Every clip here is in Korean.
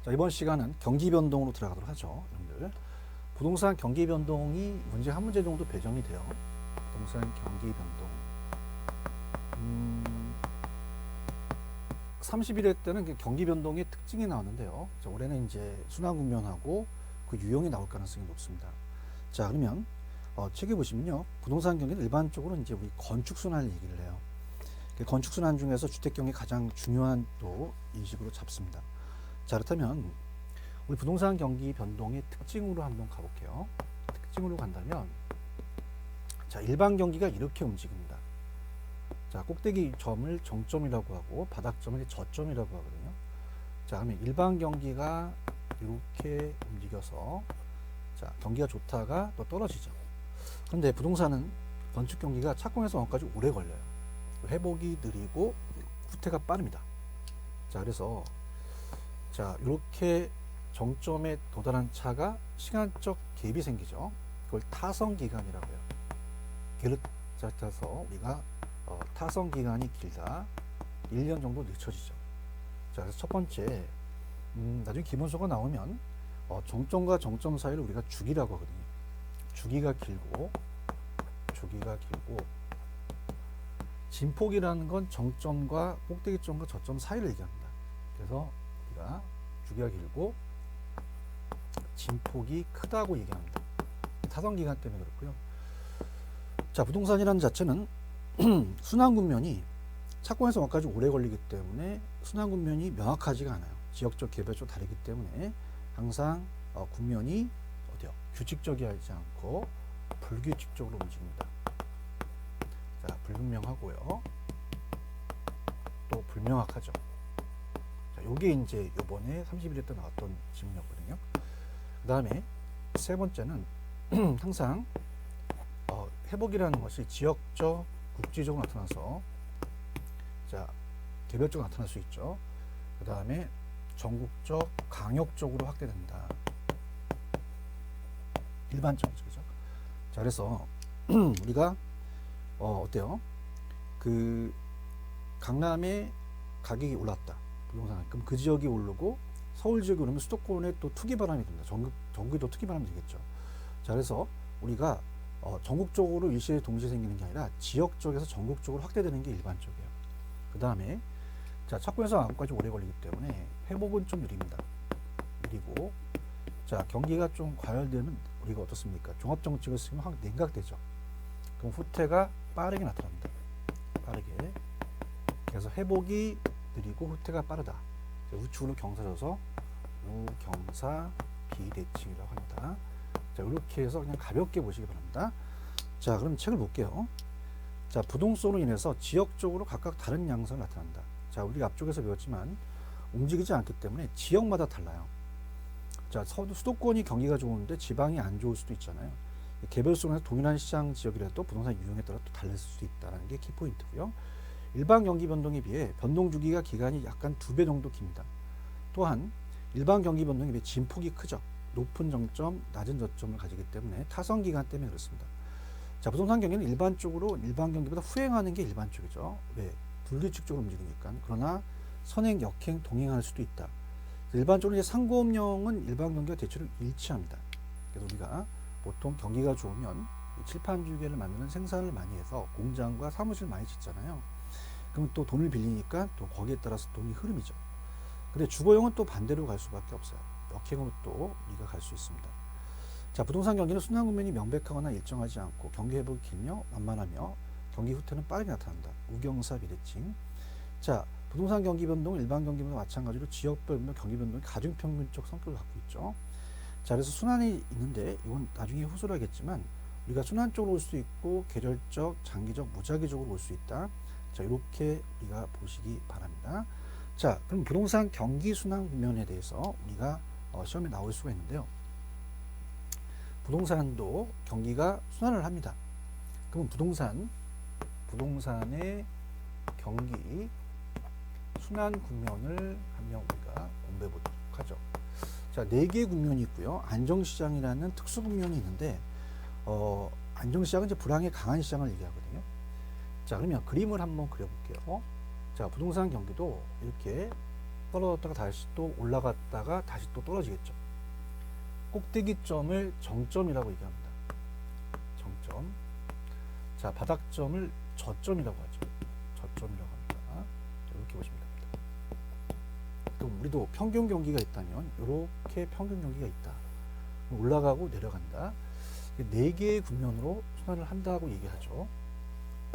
자, 이번 시간은 경기 변동으로 들어가도록 하죠. 여러분들. 부동산 경기 변동이 문제 한 문제 정도 배정이 돼요. 부동산 경기 변동. 31회 때는 경기 변동의 특징이 나왔는데요. 자, 올해는 이제 순환 국면하고 그 유형이 나올 가능성이 높습니다. 자, 그러면 책에 보시면요. 부동산 경기는 일반적으로 이제 우리 건축 순환을 얘기를 해요. 건축 순환 중에서 주택 경기 가장 중요한 또 인식으로 잡습니다. 자, 그렇다면 우리 부동산 경기 변동의 특징으로 한번 가볼게요. 특징으로 간다면, 자, 일반 경기가 이렇게 움직입니다. 자, 꼭대기 점을 정점이라고 하고 바닥점을 저점이라고 하거든요. 자, 그러면 일반 경기가 이렇게 움직여서, 자, 경기가 좋다가 또 떨어지죠. 그런데 부동산은 건축 경기가 착공에서 원까지 오래 걸려요. 회복이 느리고 후퇴가 빠릅니다. 자, 그래서 자, 이렇게 정점에 도달한 차가 시간적 갭이 생기죠. 그걸 타선 기간이라고 해요. 걔를 짜서 우리가 타선 기간이 길다. 1년 정도 늦춰지죠. 자, 그래서 첫 번째, 나중에 기본소가 나오면 정점과 정점 사이를 우리가 주기라고 하거든요. 주기가 길고 진폭이라는 건 정점과 꼭대기점과 저점 사이를 얘기합니다. 그래서 우리가 주기가 길고 진폭이 크다고 얘기합니다. 타선기간 때문에 그렇고요. 자, 부동산이라는 자체는 순환국면이 착공에서 원까지 오래 걸리기 때문에 순환국면이 명확하지가 않아요. 지역적 개별 좀 다르기 때문에 항상 국면이 어디요? 규칙적이지 않고 불규칙적으로 움직입니다. 자, 불분명하고요. 또 불명확하죠. 자, 요게 이제 요번에 31회 때 나왔던 질문이었거든요. 그 다음에 세 번째는 항상 회복이라는 것이 지역적, 국지적으로 나타나서, 자, 개별적으로 나타날 수 있죠. 그 다음에 전국적, 강역적으로 확대된다. 일반적이죠. 자, 그래서 우리가 어때요? 그 강남에 가격이 올랐다. 부동산. 그럼 그 지역이 오르고 서울 지역이 오르면 수도권에 또 투기 바람이 듭니다. 전국에도 투기 바람이 되겠죠. 자, 그래서 우리가 전국적으로 일시에 동시에 생기는 게 아니라 지역적에서 전국적으로 확대되는 게 일반적이에요. 그 다음에 자, 착공에서 안까지 오래 걸리기 때문에 회복은 좀 느립니다. 느리고, 자, 경기가 좀 과열되면 우리가 어떻습니까? 종합정책을 쓰면 확 냉각되죠. 그럼 후퇴가 빠르게 나타납니다. 빠르게. 그래서 회복이 느리고 후퇴가 빠르다. 우측으로 경사져서 우경사 비대칭이라고 합니다. 자, 이렇게 해서 그냥 가볍게 보시기 바랍니다. 자, 그럼 책을 볼게요. 자, 부동성으로 인해서 지역적으로 각각 다른 양상이 나타난다. 자, 우리가 앞쪽에서 배웠지만 움직이지 않기 때문에 지역마다 달라요. 자, 수도권이 경기가 좋은데 지방이 안 좋을 수도 있잖아요. 개별성에서 동일한 시장 지역이라도 부동산 유형에 따라 또 달릴 수도 있다는 게 키포인트고요. 일반 경기 변동에 비해 변동 주기가 기간이 약간 2배 정도 깁니다. 또한 일반 경기 변동에 비해 진폭이 크죠. 높은 정점, 낮은 저점을 가지기 때문에 타선 기간 때문에 그렇습니다. 자, 부동산 경기는 일반적으로 일반 경기보다 후행하는 게 일반적이죠. 왜? 불규칙적으로 움직이니까. 그러나 선행, 역행, 동행할 수도 있다. 일반적으로 이제 상고음령은 일반 경기와 대체로 일치합니다. 그래서 우리가 보통 경기가 좋으면 칠판주계를 만드는 생산을 많이 해서 공장과 사무실 많이 짓잖아요. 그럼 또 돈을 빌리니까 또 거기에 따라서 돈이 흐름이죠. 근데 주거용은 또 반대로 갈 수밖에 없어요. 역행으로 또 우리가 갈 수 있습니다. 자, 부동산 경기는 순환 국면이 명백하거나 일정하지 않고 경기 회복이 길며 완만하며 경기 후퇴는 빠르게 나타난다. 우경사 비대칭. 자, 부동산 경기 변동은 일반 경기보다 마찬가지로 지역별 경기 변동이 가중평균적 성격을 갖고 있죠. 자, 그래서 순환이 있는데 이건 나중에 호소하겠지만 우리가 순환적으로 올 수 있고 계절적, 장기적, 무작위적으로 올 수 있다. 자, 이렇게 우리가 보시기 바랍니다. 자, 그럼 부동산 경기 순환 국면에 대해서 우리가 시험에 나올 수가 있는데요. 부동산도 경기가 순환을 합니다. 그럼 부동산의 경기 순환 국면을 한번 우리가 공부해 보도록 하죠. 자, 4개의 국면이 있고요. 안정시장이라는 특수 국면이 있는데, 안정시장은 이제 불황에 강한 시장을 얘기하거든요. 자, 그러면 그림을 한번 그려볼게요. 자, 부동산 경기도 이렇게 떨어졌다가 다시 또 올라갔다가 다시 또 떨어지겠죠. 꼭대기점을 정점이라고 얘기합니다. 정점. 자, 바닥점을 저점이라고 하죠. 저점이라고 합니다. 이렇게 보시면 됩니다. 그럼 우리도 평균 경기가 있다면 이렇게 평균 경기가 있다. 올라가고 내려간다. 4개의 국면으로 순환을 한다고 얘기하죠.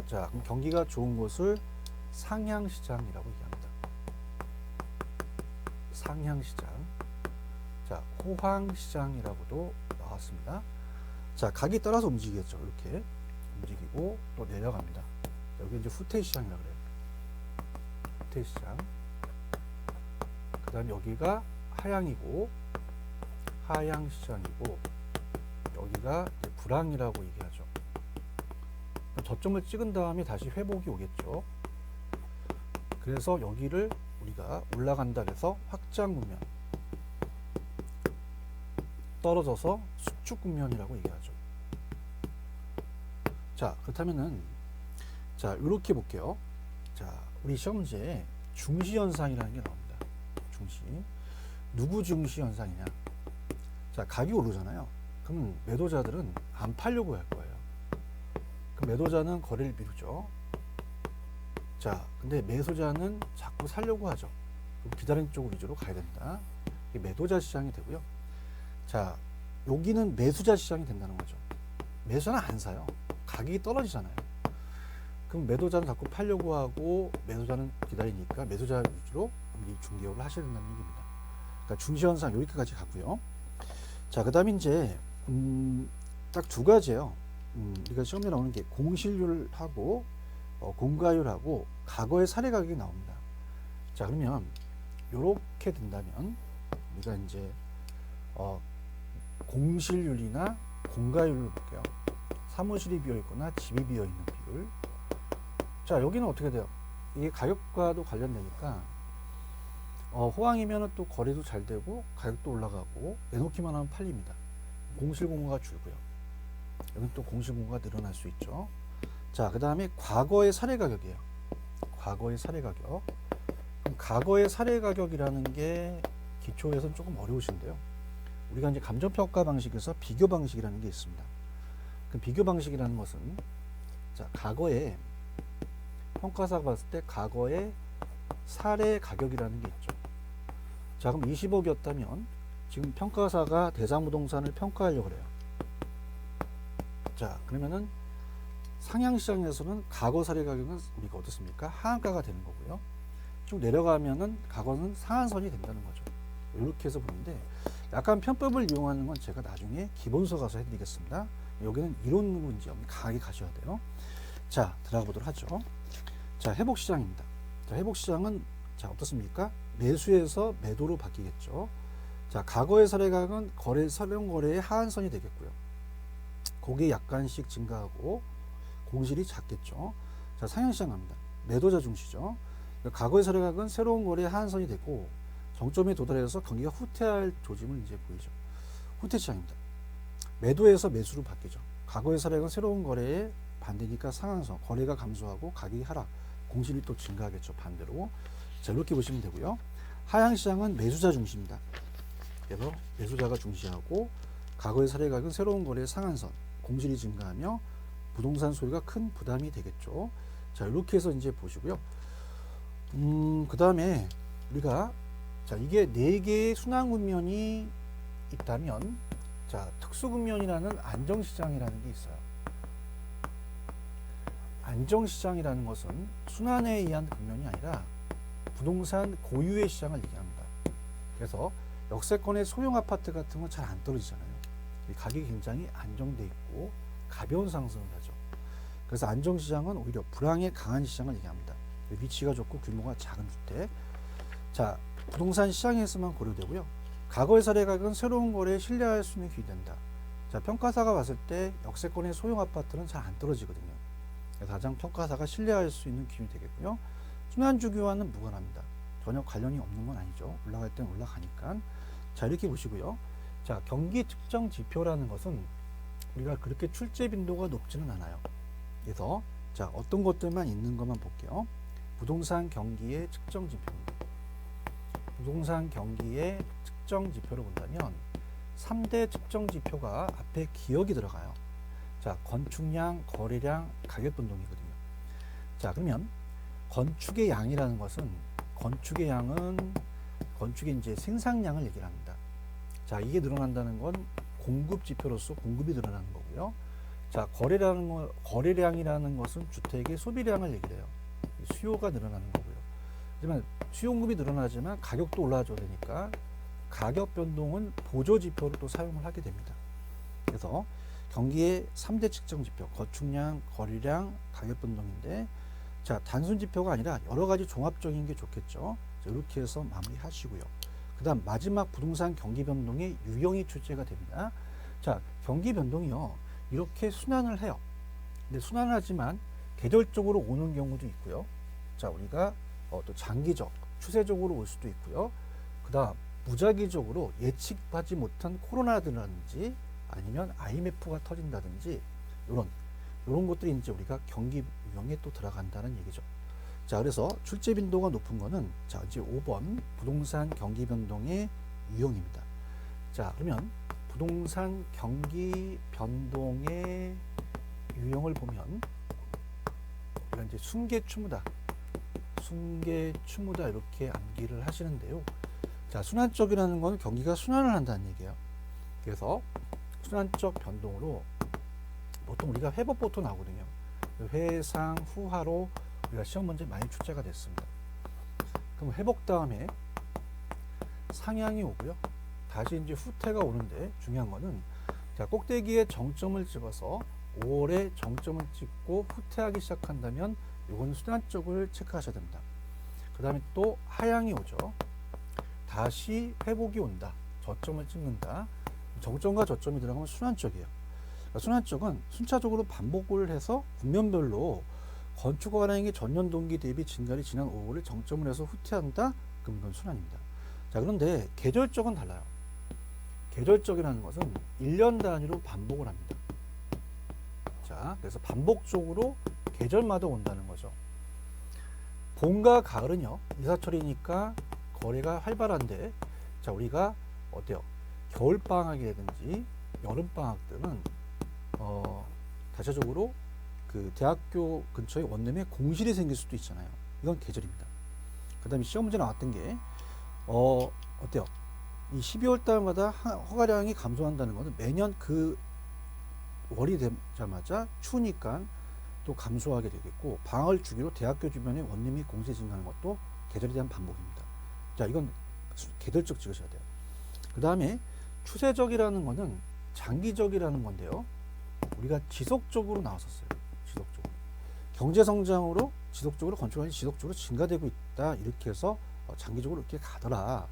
자, 그럼 경기가 좋은 곳을 상향시장이라고 얘기합니다. 상향시장. 자, 호황시장이라고도 나왔습니다. 자, 각이 따라서 움직이겠죠. 이렇게 움직이고 또 내려갑니다. 여기 이제 후퇴시장이라고 그래요. 후퇴시장. 그 다음 여기가 하향이고 하향시장이고 여기가 이제 불황이라고 얘기하죠. 저점을 찍은 다음에 다시 회복이 오겠죠. 그래서 여기를 우리가 올라간다 해서 확장 국면, 떨어져서 수축 국면이라고 얘기하죠. 자, 그렇다면은 자, 이렇게 볼게요. 자, 우리 시험 문제에 중시 현상이라는 게 나옵니다. 중시. 누구 중시 현상이냐? 자, 가격이 오르잖아요. 그러면 매도자들은 안 팔려고 할 거예요. 그럼 매도자는 거래를 미루죠. 자, 근데 매수자는 자꾸 살려고 하죠. 그럼 기다리는 쪽 위주로 가야 된다. 이게 매도자 시장이 되고요. 자, 여기는 매수자 시장이 된다는 거죠. 매수자는 안 사요. 가격이 떨어지잖아요. 그럼 매도자는 자꾸 팔려고 하고 매수자는 기다리니까 매수자 위주로 중개업을 하셔야 된다는 얘기입니다. 그러니까 중시현상 여기까지 가고요. 자, 그 다음에 이제 딱 두 가지예요. 우리가 시험에 나오는 게 공실률하고 공가율하고 과거의 사례 가격이 나옵니다. 자, 그러면 이렇게 된다면 우리가 이제 공실률이나 공가율을 볼게요. 사무실이 비어 있거나 집이 비어 있는 비율. 자, 여기는 어떻게 돼요? 이게 가격과도 관련되니까 호황이면 또 거래도 잘 되고 가격도 올라가고 내놓기만 하면 팔립니다. 공실공고가 줄고요. 여기 또 공실공고가 늘어날 수 있죠. 자, 그 다음에 과거의 사례 가격이에요. 과거의 사례 가격. 그럼 과거의 사례 가격이라는 게 기초에서는 조금 어려우신데요. 우리가 이제 감정평가 방식에서 비교 방식이라는 게 있습니다. 그 비교 방식이라는 것은 자, 과거에 평가사가 봤을 때 과거의 사례 가격이라는 게 있죠. 자, 그럼 20억이었다면 지금 평가사가 대상부동산을 평가하려고 그래요. 자, 그러면은 상향시장에서는 과거 사례 가격은 우리가 어떻습니까? 하한가가 되는 거고요. 쭉 내려가면은 과거는 상한선이 된다는 거죠. 이렇게 해서 보는데 약간 편법을 이용하는 건 제가 나중에 기본서 가서 해드리겠습니다. 여기는 이론으로 이제 강하게 가셔야 돼요. 자, 들어가 보도록 하죠. 자, 회복시장입니다. 자, 회복시장은 자, 어떻습니까? 매수에서 매도로 바뀌겠죠. 자, 과거의 사례 가격은 새로운 거래의 하한선이 되겠고요. 거기에 약간씩 증가하고 공실이 작겠죠. 자, 상향시장 갑니다. 매도자 중시죠. 과거의 사례 가격은 새로운 거래의 하한선이 되고 정점에 도달해서 경기가 후퇴할 조짐을 이제 보이죠. 후퇴시장입니다. 매도에서 매수로 바뀌죠. 과거의 사례는 새로운 거래의 반대니까 상한선, 거래가 감소하고 가격이 하락, 공실이 또 증가하겠죠. 반대로. 자, 이렇게 보시면 되고요. 하향시장은 매수자 중시입니다. 그래서 매수자가 중시하고 과거의 사례 가격은 새로운 거래의 상한선, 공실이 증가하며 부동산 소유가 큰 부담이 되겠죠. 자, 이렇게 해서 이제 보시고요. 그 다음에 우리가 자, 이게 4개의 순환 국면이 있다면 자, 특수 국면이라는 안정시장이라는 게 있어요. 안정시장이라는 것은 순환에 의한 국면이 아니라 부동산 고유의 시장을 얘기합니다. 그래서 역세권의 소형 아파트 같은 건 잘 안 떨어지잖아요. 가격이 굉장히 안정돼 있고 가벼운 상승을 하죠. 그래서 안정시장은 오히려 불황에 강한 시장을 얘기합니다. 위치가 좋고 규모가 작은 주택. 자, 부동산 시장에서만 고려되고요. 과거의 사례 가격은 새로운 거래에 신뢰할 수 있는 기준된다. 자, 평가사가 봤을 때 역세권의 소형 아파트는 잘 안 떨어지거든요. 그래서 가장 평가사가 신뢰할 수 있는 기준이 되겠고요. 순환주기와는 무관합니다. 전혀 관련이 없는 건 아니죠. 올라갈 땐 올라가니까. 자, 이렇게 보시고요. 자, 경기 특정 지표라는 것은 우리가 그렇게 출제 빈도가 높지는 않아요. 그래서 자, 어떤 것들만 있는 것만 볼게요. 부동산 경기의 측정 지표입니다. 부동산 경기의 측정 지표를 본다면 3대 측정 지표가 앞에 기억이 들어가요. 자, 건축량, 거래량, 가격 변동이거든요. 자, 그러면 건축의 양이라는 것은 건축의 양은 건축의 이제 생산량을 얘기를 합니다. 자, 이게 늘어난다는 건 공급 지표로서 공급이 늘어나는 거고요. 자, 거래량이라는 것은 주택의 소비량을 얘기를 해요. 수요가 늘어나는 거고요. 하지만 수요 공급이 늘어나지만 가격도 올라줘야 되니까 가격 변동은 보조 지표로 또 사용을 하게 됩니다. 그래서 경기의 3대 측정 지표, 건축량, 거래량, 가격 변동인데, 자, 단순 지표가 아니라 여러 가지 종합적인 게 좋겠죠. 자, 이렇게 해서 마무리 하시고요. 그 다음 마지막 부동산 경기 변동의 유형이 출제가 됩니다. 자, 경기 변동이요, 이렇게 순환을 해요. 근데 순환을 하지만 계절적으로 오는 경우도 있고요. 자, 우리가 또 장기적, 추세적으로 올 수도 있고요. 그 다음 무작위적으로 예측하지 못한 코로나라든지 아니면 IMF가 터진다든지 이런 것들이 이제 우리가 경기 유형에 또 들어간다는 얘기죠. 자, 그래서 출제 빈도가 높은 거는 자, 이제 5번 부동산 경기 변동의 유형입니다. 자, 그러면 부동산 경기 변동의 유형을 보면 우리가 이제 순계추무다 이렇게 암기를 하시는데요. 자, 순환적이라는 건 경기가 순환을 한다는 얘기예요. 그래서 순환적 변동으로 보통 우리가 회복부터 나오거든요. 회상 후하로 우리가 시험 문제 많이 출제가 됐습니다. 그럼 회복 다음에 상향이 오고요. 다시 이제 후퇴가 오는데 중요한 거는 자, 꼭대기에 정점을 찍어서 5월에 정점을 찍고 후퇴하기 시작한다면 이거는 순환적을 체크하셔야 됩니다. 그 다음에 또 하향이 오죠. 다시 회복이 온다. 저점을 찍는다. 정점과 저점이 들어가면 순환적이에요. 그러니까 순환적은 순차적으로 반복을 해서 국면별로 건축 관행의 전년 동기 대비 증가율이 지난 5월을 정점을 해서 후퇴한다. 그럼 이건 순환입니다. 자, 그런데 계절적은 달라요. 계절적이라는 것은 1년 단위로 반복을 합니다. 자, 그래서 반복적으로 계절마다 온다는 거죠. 봄과 가을은요, 이사철이니까 거래가 활발한데, 자, 우리가 어때요? 겨울방학이라든지 여름방학 때는 대체적으로 그 대학교 근처에 원룸에 공실이 생길 수도 있잖아요. 이건 계절입니다. 그 다음에 시험 문제 나왔던 게 어때요? 이 12월 달마다 허가량이 감소한다는 것은 매년 그 월이 되자마자 추우니까 또 감소하게 되겠고, 방을 주기로 대학교 주변에 원룸이 공세 증가하는 것도 계절에 대한 반복입니다. 자, 이건 계절적 찍으셔야 돼요. 그 다음에 추세적이라는 것은 장기적이라는 건데요. 우리가 지속적으로 나왔었어요. 지속적으로. 경제 성장으로 지속적으로 건축량이 지속적으로 증가되고 있다. 이렇게 해서 장기적으로 이렇게 가더라.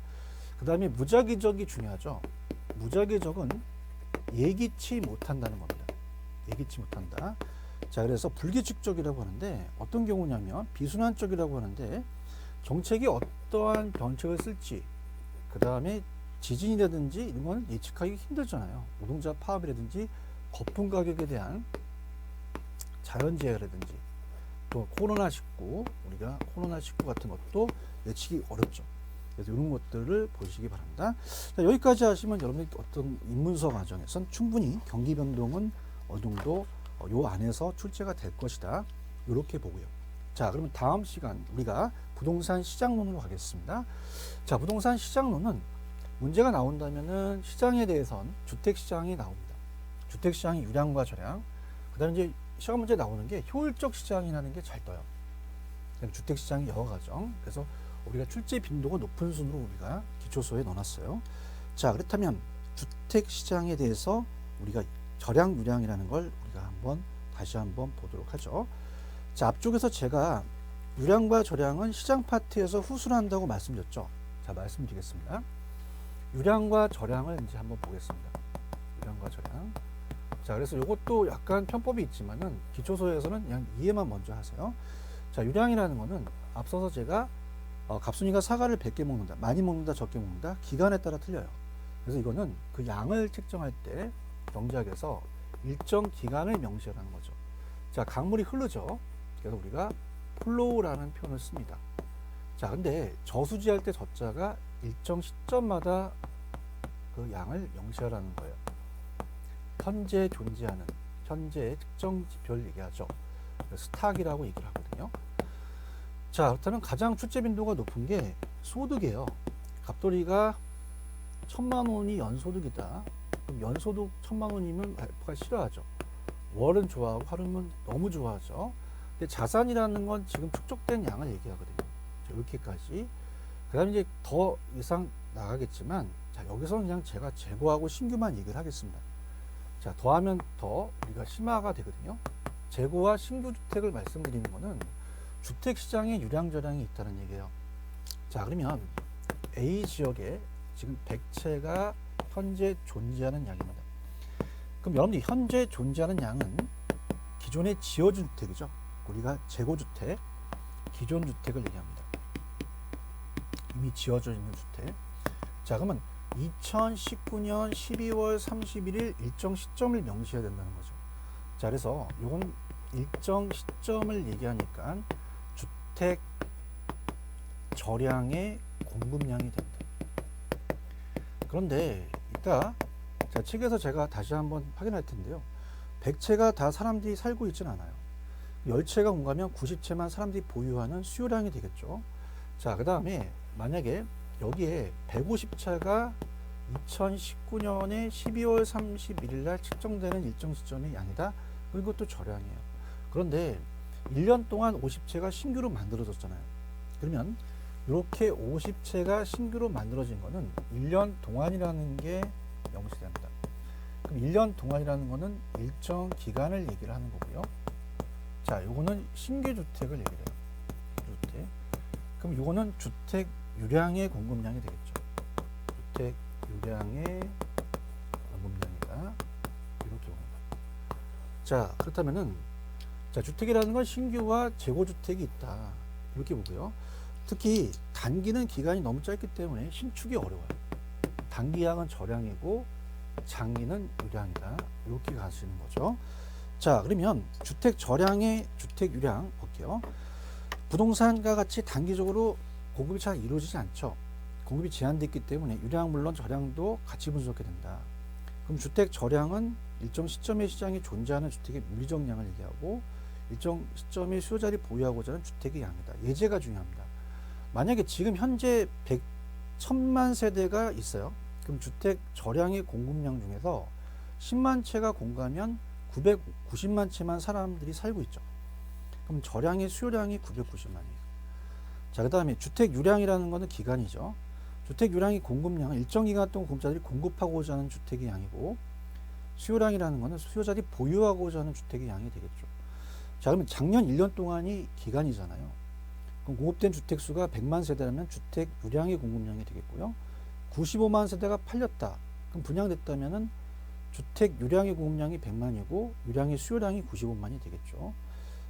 그 다음에 무작위적이 중요하죠. 무작위적은 예기치 못한다는 겁니다. 예기치 못한다. 자, 그래서 불규칙적이라고 하는데 어떤 경우냐면 비순환적이라고 하는데 정책이 어떠한 정책을 쓸지, 그 다음에 지진이라든지 이런 건 예측하기 힘들잖아요. 노동자 파업이라든지 거품 가격에 대한 자연재해라든지 또 코로나19, 우리가 코로나19 같은 것도 예측이 어렵죠. 그래서 이런 것들을 보시기 바랍니다. 자, 여기까지 하시면 여러분이 어떤 입문서 과정에선 충분히 경기 변동은 어느 정도 요 안에서 출제가 될 것이다. 이렇게 보고요. 자, 그러면 다음 시간 우리가 부동산 시장론으로 가겠습니다. 자, 부동산 시장론은 문제가 나온다면은 시장에 대해선 주택 시장이 나옵니다. 주택 시장의 유량과 저량. 그다음에 이제 시험 문제 나오는 게 효율적 시장이라는 게 잘 떠요. 주택 시장의 여러 가정. 그래서 우리가 출제 빈도가 높은 순으로 우리가 기초소에 넣어놨어요. 자, 그렇다면 주택 시장에 대해서 우리가 저량, 유량이라는 걸 우리가 다시 한번 보도록 하죠. 자, 앞쪽에서 제가 유량과 저량은 시장 파트에서 후순한다고 말씀드렸죠. 자, 말씀드리겠습니다. 유량과 저량을 이제 한번 보겠습니다. 유량과 저량. 자, 그래서 이것도 약간 편법이 있지만은 기초소에서는 그냥 이해만 먼저 하세요. 자, 유량이라는 거는 앞서서 제가 갑순이가 사과를 100개 먹는다, 많이 먹는다, 적게 먹는다, 기간에 따라 틀려요. 그래서 이거는 그 양을 측정할 때 경제학에서 일정 기간을 명시하는 거죠. 자, 강물이 흐르죠. 그래서 우리가 플로우라는 표현을 씁니다. 자, 근데 저수지할 때 저자가 일정 시점마다 그 양을 명시하라는 거예요. 현재 존재하는 현재의 특정 지표를 얘기하죠. 스탁이라고 얘기를 하거든요. 자, 그렇다면 가장 출제 빈도가 높은 게 소득이에요. 갑돌이가 1,000만 원이 연소득이다. 그럼 연소득 1,000만 원이면 와이프가 싫어하죠. 월은 좋아하고 하루는 너무 좋아하죠. 근데 자산이라는 건 지금 축적된 양을 얘기하거든요. 자, 이렇게까지. 그 다음에 이제 더 이상 나가겠지만, 자, 여기서는 그냥 제가 재고하고 신규만 얘기를 하겠습니다. 자, 더하면 더 우리가 심화가 되거든요. 재고와 신규 주택을 말씀드리는 거는 주택 시장에 유량저량이 있다는 얘기예요. 자, 그러면 A 지역에 지금 100채가 현재 존재하는 양입니다. 그럼 여러분들이 현재 존재하는 양은 기존에 지어준 주택이죠. 우리가 재고주택, 기존 주택을 얘기합니다. 이미 지어져 있는 주택. 자, 그러면 2019년 12월 31일 일정 시점을 명시해야 된다는 거죠. 자, 그래서 이건 일정 시점을 얘기하니까 주택 저량의 공급량이 된다. 그런데 이따 자, 책에서 제가 다시 한번 확인할 텐데요. 100채가 다 사람들이 살고 있지는 않아요. 10채가 공가면 90채만 사람들이 보유하는 수요량이 되겠죠. 자, 그 다음에 만약에 여기에 150채가 2019년에 12월 31일 날 측정되는 일정 시점이 양이다. 그리고 또 저량이에요. 그런데 1년 동안 50채가 신규로 만들어졌잖아요. 그러면 이렇게 50채가 신규로 만들어진 거는 1년 동안이라는 게 명시됩니다. 그럼 1년 동안이라는 거는 일정 기간을 얘기를 하는 거고요. 자, 요거는 신규 주택을 얘기를 해요. 주택. 그럼 요거는 주택 유량의 공급량이 되겠죠. 주택 유량의 공급량이다. 이렇게 봅니다. 자, 그렇다면은 자, 주택이라는 건 신규와 재고주택이 있다. 이렇게 보고요. 특히 단기는 기간이 너무 짧기 때문에 신축이 어려워요. 단기양은 저량이고 장기는 유량이다. 이렇게 가시는 거죠. 자, 그러면 주택 저량의 주택 유량 볼게요. 부동산과 같이 단기적으로 공급이 잘 이루어지지 않죠. 공급이 제한됐기 때문에 유량 물론 저량도 같이 분석해야 된다. 그럼 주택 저량은 일정 시점의 시장에 존재하는 주택의 물리적량을 얘기하고 일정 시점의 수요자를 보유하고자 하는 주택의 양이다. 예제가 중요합니다. 만약에 지금 현재 1,000만 세대가 있어요. 그럼 주택 저량의 공급량 중에서 10만 채가 공가면 990만 채만 사람들이 살고 있죠. 그럼 저량의 수요량이 990만이에요. 자, 그 다음에 주택 유량이라는 것은 기간이죠. 주택 유량의 공급량은 일정 기간 동안 공급자들이 공급하고자 하는 주택의 양이고 수요량이라는 것은 수요자들이 보유하고자 하는 주택의 양이 되겠죠. 자, 그러면 작년 1년 동안이 기간이잖아요. 그럼 공급된 주택 수가 100만 세대라면 주택 유량의 공급량이 되겠고요. 95만 세대가 팔렸다. 그럼 분양됐다면은 주택 유량의 공급량이 100만이고 유량의 수요량이 95만이 되겠죠.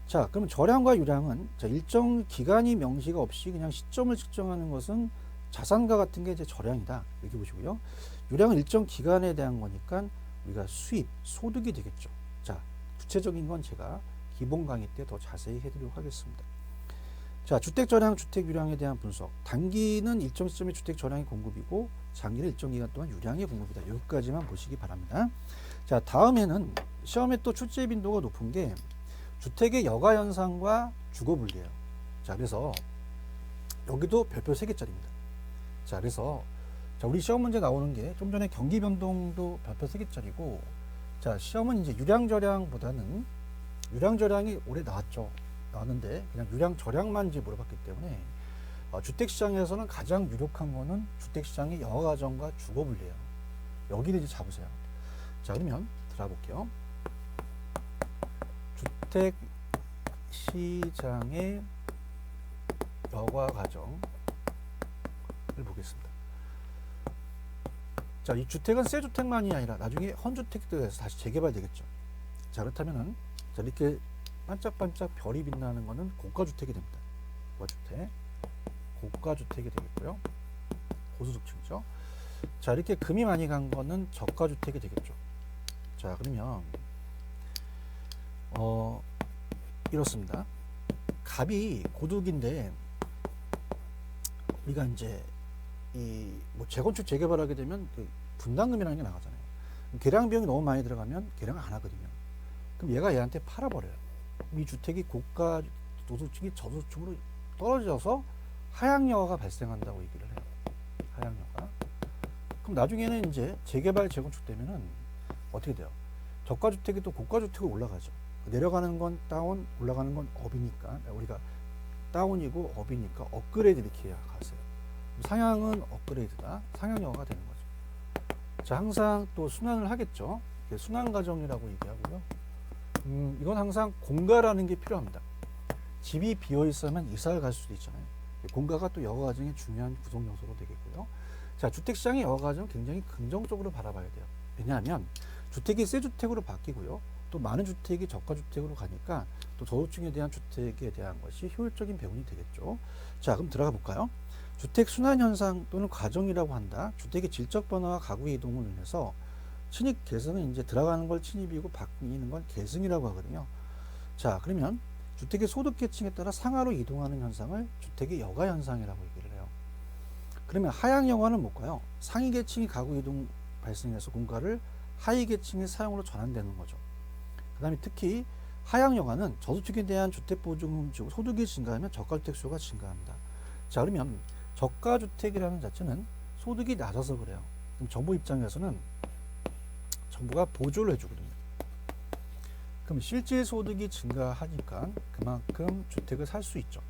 자, 그러면 저량과 유량은 자, 일정 기간이 명시가 없이 그냥 시점을 측정하는 것은 자산과 같은 게 이제 저량이다. 이렇게 보시고요. 유량은 일정 기간에 대한 거니까 우리가 수입, 소득이 되겠죠. 자, 구체적인 건 제가 기본 강의 때 더 자세히 해드리도록 하겠습니다. 자, 주택 저량, 주택 유량에 대한 분석. 단기는 일정 시점의 주택 저량의 공급이고 장기는 일정 기간 동안 유량의 공급이다. 여기까지만 보시기 바랍니다. 자, 다음에는 시험에 또 출제 빈도가 높은 게 주택의 여가 현상과 주거 분리예요. 자, 그래서 여기도 별표 3개짜리입니다. 자, 그래서 자, 우리 시험 문제 나오는 게 좀 전에 경기 변동도 별표 3개짜리고 자, 시험은 이제 유량 저량보다는 유량 저량이 올해 나왔는데 그냥 유량 저량만 이제 물어봤기 때문에 주택 시장에서는 가장 유력한 거는 주택 시장의 여가 가정과 주거 분리예요. 여기를 이제 잡으세요. 자, 그러면 들어가 볼게요. 주택 시장의 여가 가정을 보겠습니다. 자, 이 주택은 새 주택만이 아니라 나중에 헌주택도 해서 다시 재개발되겠죠. 자, 그렇다면은 자, 이렇게 반짝반짝 별이 빛나는 거는 고가주택이 됩니다. 고가주택이 되겠고요. 고소득층이죠. 자, 이렇게 금이 많이 간 거는 저가주택이 되겠죠. 자, 그러면 이렇습니다. 갑이 고득인데 우리가 이제 이 뭐 재건축 재개발하게 되면 그 분담금이라는 게 나가잖아요. 계량 비용이 너무 많이 들어가면 계량을 안 하거든요. 그럼 얘가 얘한테 팔아버려요. 이 주택이 고가 노소층이 저소층으로 떨어져서 하향여가가 발생한다고 얘기를 해요. 하향여가. 그럼 나중에는 이제 재개발 재건축 되면은 어떻게 돼요? 저가주택이 또 고가주택으로 올라가죠. 내려가는 건 다운, 올라가는 건 업이니까 우리가 다운이고 업이니까 업그레이드 이렇게 해야 가세요. 상향은 업그레이드다. 상향여가가 되는 거죠. 자, 항상 또 순환을 하겠죠. 순환 과정이라고 얘기하고요. 이건 항상 공가라는 게 필요합니다. 집이 비어 있으면 이사를 갈 수도 있잖아요. 공가가 또 여가 과정의 중요한 구성 요소로 되겠고요. 자, 주택시장의 여가 과정은 굉장히 긍정적으로 바라봐야 돼요. 왜냐하면 주택이 새 주택으로 바뀌고요. 또 많은 주택이 저가 주택으로 가니까 또 저소층에 대한 주택에 대한 것이 효율적인 배분이 되겠죠. 자, 그럼 들어가 볼까요? 주택 순환 현상 또는 과정이라고 한다. 주택의 질적 변화와 가구 이동을 인해서 침입 계승은 이제 들어가는 걸 침입이고 바뀌는 건 계승이라고 하거든요. 자, 그러면 주택의 소득 계층에 따라 상하로 이동하는 현상을 주택의 여가 현상이라고 얘기를 해요. 그러면 하향 여가는 뭘까요? 상위 계층이 가구 이동 발생해서 공가를 하위 계층의 사용으로 전환되는 거죠. 그 다음에 특히 하향 여가는 저소득에 대한 주택 보증금 주고 소득이 증가하면 저가주택 수요가 증가합니다. 자, 그러면 저가주택이라는 자체는 소득이 낮아서 그래요. 그럼 정부 입장에서는 정부가 보조를 해주거든요. 그럼 실제 소득이 증가하니까 그만큼 주택을 살 수 있죠.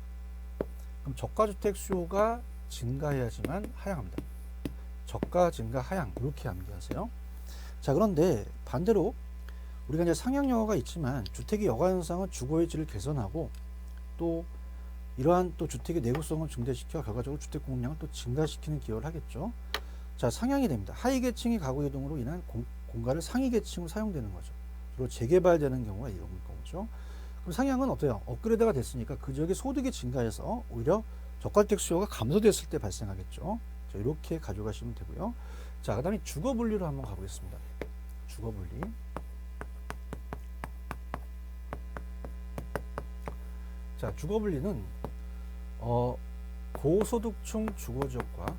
그럼 저가주택 수요가 증가해야지만 하향합니다. 저가 증가 하향 이렇게 암기하세요. 자, 그런데 반대로 우리가 이제 상향 여가가 있지만 주택의 여가 현상은 주거의 질을 개선하고 또 이러한 또 주택의 내구성을 증대시켜 결과적으로 주택 공급량을 또 증가시키는 기여를 하겠죠. 자, 상향이 됩니다. 하위 계층의 가구 이동으로 인한 공가를 상위 계층으로 사용되는 거죠. 주로 재개발되는 경우가 이런 거죠. 그럼 상향은 어때요? 업그레이드가 됐으니까 그 지역의 소득이 증가해서 오히려 저가주택 수요가 감소됐을 때 발생하겠죠. 자, 이렇게 가져가시면 되고요. 자, 그 다음에 주거 분리로 한번 가보겠습니다. 주거 분리. 자, 주거 분리는 고소득층 주거지역과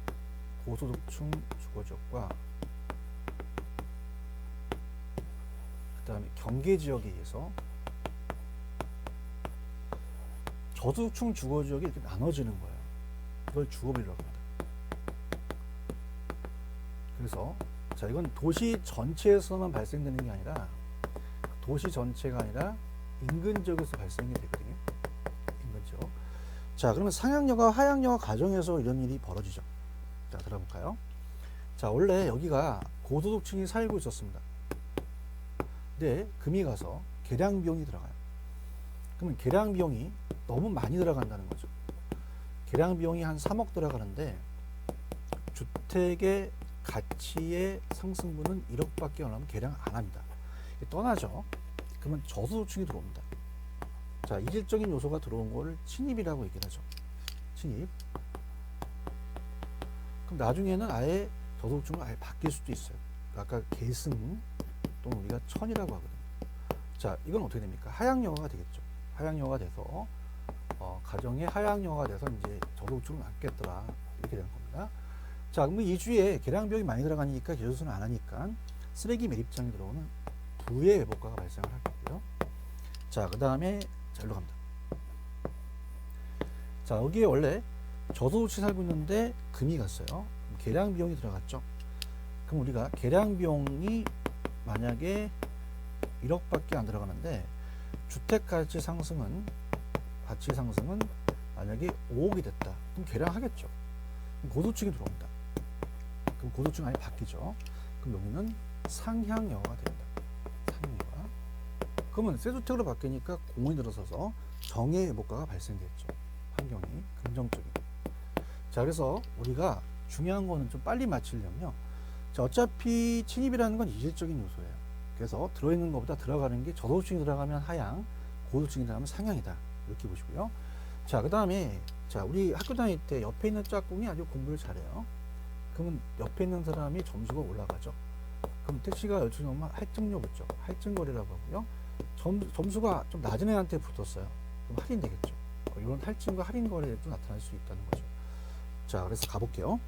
그 다음에 경계지역에 의해서 저소득층 주거지역이 이렇게 나눠지는 거예요. 이걸 주거분리라고 합니다. 그래서 자, 이건 도시 전체에서만 발생되는 게 아니라 도시 전체가 아니라 인근 지역에서 발생이 되거든요. 인근 지역. 자, 그러면 상향여가 하향여가 과정에서 이런 일이 벌어지죠. 자, 들어볼까요? 자, 원래 여기가 고소득층이 살고 있었습니다. 근데 금이 가서 계량 비용이 들어가요. 그러면 계량 비용이 너무 많이 들어간다는 거죠. 계량 비용이 한 3억 들어가는데 주택의 가치의 상승분은 1억밖에 안 하면 계량 안 합니다. 떠나죠. 그러면 저소득층이 들어옵니다. 자, 이질적인 요소가 들어온 거를 침입이라고 얘기를 하죠. 침입. 그럼 나중에는 아예 저소득층으로 아예 바뀔 수도 있어요. 아까 계승 또는 우리가 천이라고 하거든요. 자, 이건 어떻게 됩니까? 하향여가가 되겠죠. 하향여가가 돼서 가정의 하향여가가 돼서 이제 저소득층을 낳겠더라 이렇게 되는 겁니다. 자, 그럼 이 주에 계량 비용이 많이 들어가니까 계조수는 안 하니까 쓰레기 매립장에 들어오는 부의 회복가가 발생을 하겠고요. 자, 그 다음에 자, 일로 갑니다. 자, 여기에 원래 저소득층이 살고 있는데 금이 갔어요. 그럼 계량 비용이 들어갔죠. 그럼 우리가 계량 비용이 만약에 1억밖에 안 들어가는데 주택 가치 상승은 만약에 5억이 됐다. 그럼 계량하겠죠. 그럼 고소득층이 들어옵니다. 그럼 고소득층 아예 바뀌죠. 그럼 여기는 상향여가가 됩니다. 상향여가. 그러면 새 주택으로 바뀌니까 공원이 들어서서 정의 회복가가 발생됐죠. 환경이 긍정적인. 자, 그래서 우리가 중요한 거는 좀 빨리 맞추려면요. 자, 어차피 침입이라는 건 이질적인 요소예요. 그래서 들어있는 것보다 들어가는 게 저소득층이 들어가면 하향, 고소득층이 들어가면 상향이다. 이렇게 보시고요. 자, 그 다음에 자, 우리 학교 다닐 때 옆에 있는 짝꿍이 아주 공부를 잘해요. 그러면 옆에 있는 사람이 점수가 올라가죠. 그럼 택시가 열심히 오면 할증료 붙죠. 할증거래라고 하고요. 점수가 좀 낮은 애한테 붙었어요. 그럼 할인되겠죠. 이런 할증과 할인거래도 나타날 수 있다는 거죠. 자, 그래서 가볼게요.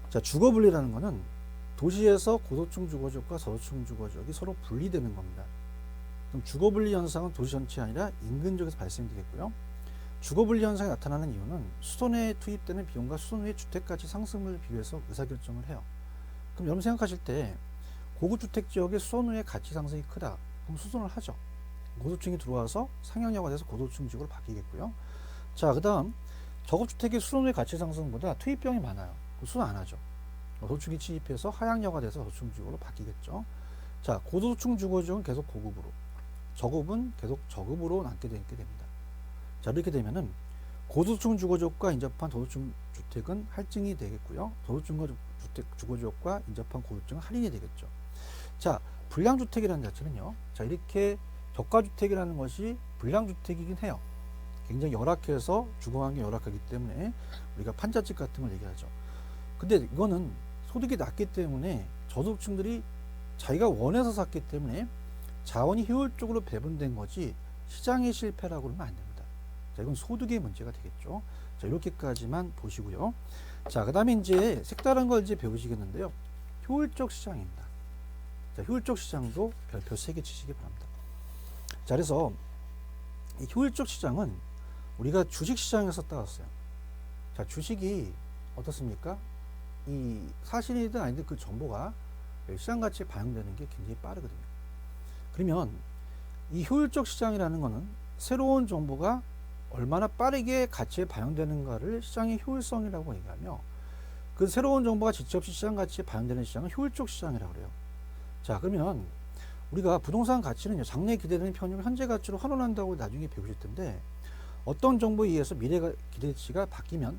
자, 주거 분리라는 거는 도시에서 고도층 주거지역과 저소득층 주거지역이 서로 분리되는 겁니다. 그럼 주거 분리 현상은 도시 전체가 아니라 인근 지역에서 발생되겠고요. 주거 분리 현상이 나타나는 이유는 수도내에 투입되는 비용과 수도내 주택가치 상승을 비교해서 의사결정을 해요. 그럼 여러분 생각하실 때 고급 주택 지역의 수도내 가치 상승이 크다. 그럼 수선을 하죠. 고도층이 들어와서 상향화가 돼서 고도층 지역으로 바뀌겠고요. 자, 그 다음 저급주택의 수도내 가치 상승보다 투입 비용이 많아요. 수선 안 하죠. 고도층이 침입해서 하향화가 돼서 저층 지역으로 바뀌겠죠. 자, 고도층 주거지역은 계속 고급으로, 저급은 계속 저급으로 남게 됩니다. 자, 이렇게 되면은 고도층 주거지역과 인접한 저도층 주택은 할증이 되겠고요. 저도층 주거지역과 인접한 고도층은 할인이 되겠죠. 자, 불량주택이라는 자체는요. 자, 이렇게 저가주택이라는 것이 불량주택이긴 해요. 굉장히 열악해서 주거환경이 열악하기 때문에 우리가 판자집 같은 걸 얘기하죠. 근데 이거는 소득이 낮기 때문에 저소득층들이 자기가 원해서 샀기 때문에 자원이 효율적으로 배분된 거지 시장의 실패라고 그러면 안 됩니다. 자, 이건 소득의 문제가 되겠죠. 자, 이렇게까지만 보시고요. 자, 그 다음에 이제 색다른 걸 이제 배우시겠는데요. 효율적 시장입니다. 자, 효율적 시장도 별표 3개 치시기 바랍니다. 자, 그래서 이 효율적 시장은 우리가 주식 시장에서 따왔어요. 자, 주식이 어떻습니까? 이 사실이든 아니든 그 정보가 시장 가치에 반영되는 게 굉장히 빠르거든요. 그러면 이 효율적 시장이라는 거는 새로운 정보가 얼마나 빠르게 가치에 반영되는가를 시장의 효율성이라고 얘기하며, 그 새로운 정보가 지체 없이 시장 가치에 반영되는 시장은 효율적 시장이라고 그래요. 자, 그러면 우리가 부동산 가치는 장래에 기대되는 편익을 현재 가치로 환원한다고 나중에 배우실 텐데, 어떤 정보에 의해서 미래 기대치가 바뀌면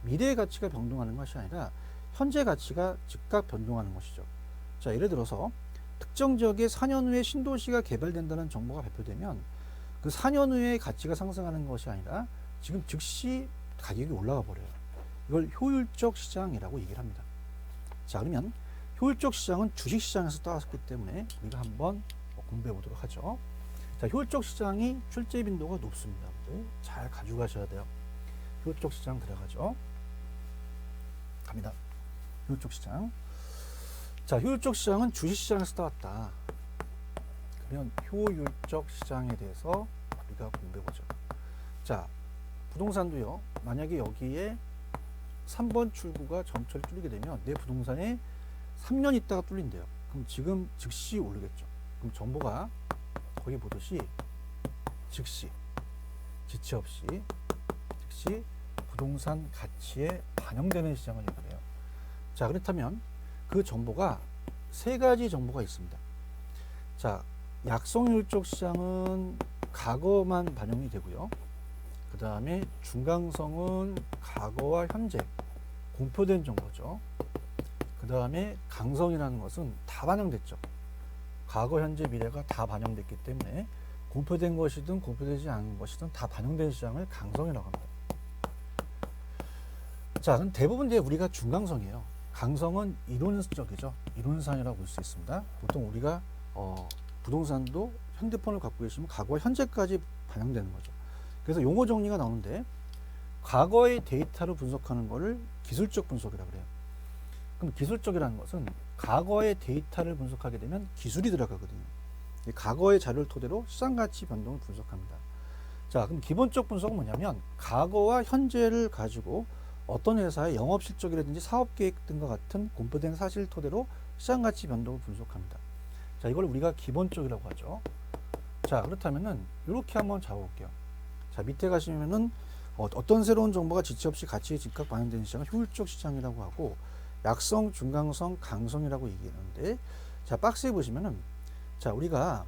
미래의 가치가 변동하는 것이 아니라 현재 가치가 즉각 변동하는 것이죠. 자, 예를 들어서 특정 지역에 4년 후에 신도시가 개발된다는 정보가 발표되면 그 4년 후에 가치가 상승하는 것이 아니라 지금 즉시 가격이 올라가 버려요. 이걸 효율적 시장이라고 얘기를 합니다. 자, 그러면 효율적 시장은 주식 시장에서 따왔기 때문에 우리가 한번 공부해 보도록 하죠. 자, 효율적 시장이 출제 빈도가 높습니다. 잘 가져가셔야 돼요. 효율적 시장 들어가죠. 갑니다. 효율적 시장. 자, 효율적 시장은 주식 시장에서 따왔다. 그러면 효율적 시장에 대해서 우리가 공부해 보죠. 자, 부동산도요. 만약에 여기에 3번 출구가 전철이 뚫리게 되면 내 부동산에 3년 있다가 뚫린대요. 그럼 지금 즉시 오르겠죠. 그럼 정보가 거기 보듯이 즉시 지체 없이 즉시 부동산 가치에 반영되는 시장을 얘기해요. 자, 그렇다면 그 정보가 세 가지 정보가 있습니다. 자, 약성효율적 시장은 과거만 반영이 되고요. 그 다음에 중강성은 과거와 현재 공표된 정보죠. 그 다음에 강성이라는 것은 다 반영됐죠. 과거, 현재, 미래가 다 반영됐기 때문에 공표된 것이든 공표되지 않은 것이든 다 반영된 시장을 강성이라고 합니다. 자, 그럼 대부분 이제 우리가 중강성이에요. 강성은 이론적이죠. 이론상이라고 볼 수 있습니다. 보통 우리가 부동산도 핸드폰을 갖고 계시면 과거와 현재까지 반영되는 거죠. 그래서 용어 정리가 나오는데, 과거의 데이터를 분석하는 것을 기술적 분석이라고 그래요. 그럼 기술적이라는 것은 과거의 데이터를 분석하게 되면 기술이 들어가거든요. 과거의 자료를 토대로 시장가치 변동을 분석합니다. 자, 그럼 기본적 분석은 뭐냐면 과거와 현재를 가지고 어떤 회사의 영업실적이라든지 사업계획 등과 같은 공표된 사실을 토대로 시장가치 변동을 분석합니다. 자, 이걸 우리가 기본적이라고 하죠. 자, 그렇다면은 이렇게 한번 잡아볼게요. 자, 밑에 가시면은 어떤 새로운 정보가 지체 없이 가치에 즉각 반영되는 시장을 효율적 시장이라고 하고, 약성, 중강성, 강성이라고 얘기하는데, 자, 박스에 보시면은, 자, 우리가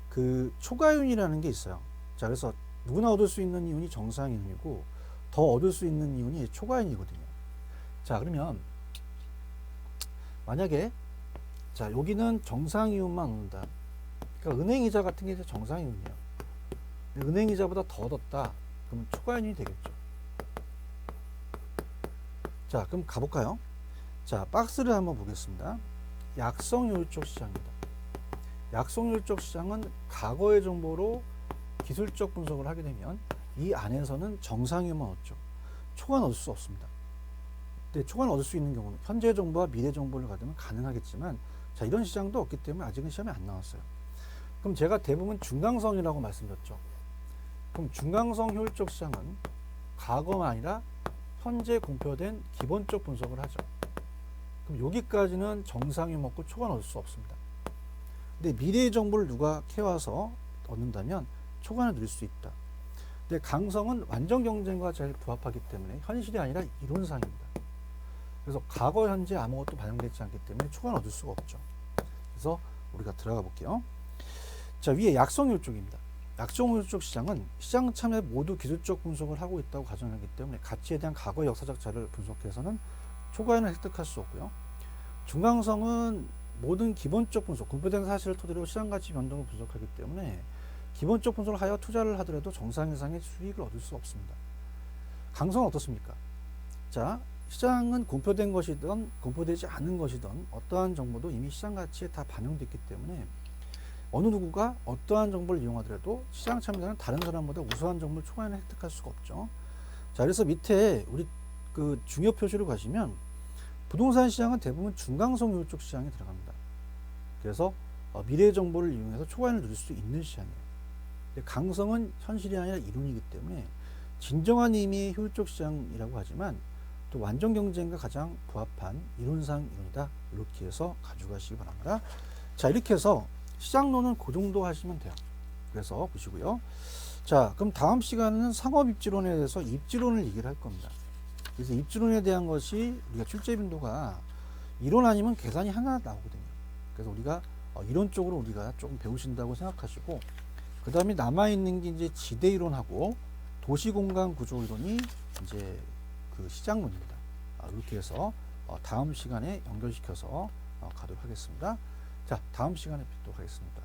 그 초과이윤이라는 게 있어요. 자, 그래서 누구나 얻을 수 있는 이윤이 정상이윤이고 더 얻을 수 있는 이윤이 초과이윤이거든요. 자, 그러면 만약에 자, 여기는 정상이윤만 얻는다. 그러니까 은행이자 같은 게 이제 정상이윤이에요. 은행이자보다 더 얻었다. 그러면 초과이윤이 되겠죠. 자, 그럼 가볼까요? 자, 박스를 한번 보겠습니다. 약성효율적 시장입니다. 약성효율적 시장은 과거의 정보로 기술적 분석을 하게 되면 이 안에서는 정상이윤만 얻죠. 초과는 얻을 수 없습니다. 근데 초과를 얻을 수 있는 경우는 현재 정보와 미래 정보를 가지면 가능하겠지만, 자, 이런 시장도 없기 때문에 아직은 시험에 안 나왔어요. 그럼 제가 대부분 중강성이라고 말씀드렸죠. 그럼 중강성 효율적 시장은 과거가 아니라 현재 공표된 기본적 분석을 하죠. 그럼 여기까지는 정상이 먹고 초과는 얻을 수 없습니다. 근데 미래의 정보를 누가 캐와서 얻는다면 초과는 누릴 수 있다. 근데 강성은 완전 경쟁과 잘 부합하기 때문에 현실이 아니라 이론상입니다. 그래서 과거 현재 아무것도 반영되지 않기 때문에 초과는 얻을 수가 없죠. 그래서 우리가 들어가 볼게요. 자, 위에 약성효 쪽입니다. 약성효 쪽 시장은 시장 참여 모두 기술적 분석을 하고 있다고 가정하기 때문에 가치에 대한 과거의 역사적 자료를 분석해서는 초과에는 획득할 수 없고요. 중강성은 모든 기본적 분석, 공표된 사실을 토대로 시장 가치 변동을 분석하기 때문에 기본적 분석을 하여 투자를 하더라도 정상 이상의 수익을 얻을 수 없습니다. 강성은 어떻습니까? 자, 시장은 공표된 것이든 공표되지 않은 것이든 어떠한 정보도 이미 시장 가치에 다 반영됐기 때문에 어느 누구가 어떠한 정보를 이용하더라도 시장 참여자는 다른 사람보다 우수한 정보를 초과에는 획득할 수가 없죠. 자, 그래서 밑에 우리 그 중요 표시를 가시면 부동산 시장은 대부분 중강성 효율적 시장에 들어갑니다. 그래서 미래 정보를 이용해서 초과이익을 누릴 수 있는 시장이에요. 강성은 현실이 아니라 이론이기 때문에 진정한 의미의 효율적 시장이라고 하지만 또 완전 경쟁과 가장 부합한 이론상 이론이다. 이렇게 해서 가져가시기 바랍니다. 자, 이렇게 해서 시장론은 그 정도 하시면 돼요. 그래서 보시고요. 자, 그럼 다음 시간은 상업 입지론에 대해서 입지론을 얘기를 할 겁니다. 그래서 입지론에 대한 것이 우리가 출제 빈도가 이론 아니면 계산이 하나 나오거든요. 그래서 우리가 이론 쪽으로 우리가 조금 배우신다고 생각하시고, 그 다음에 남아있는 게 이제 지대 이론하고 도시공간 구조 이론이 이제 그 시장론입니다. 이렇게 해서 다음 시간에 연결시켜서 가도록 하겠습니다. 자, 다음 시간에 뵙도록 하겠습니다.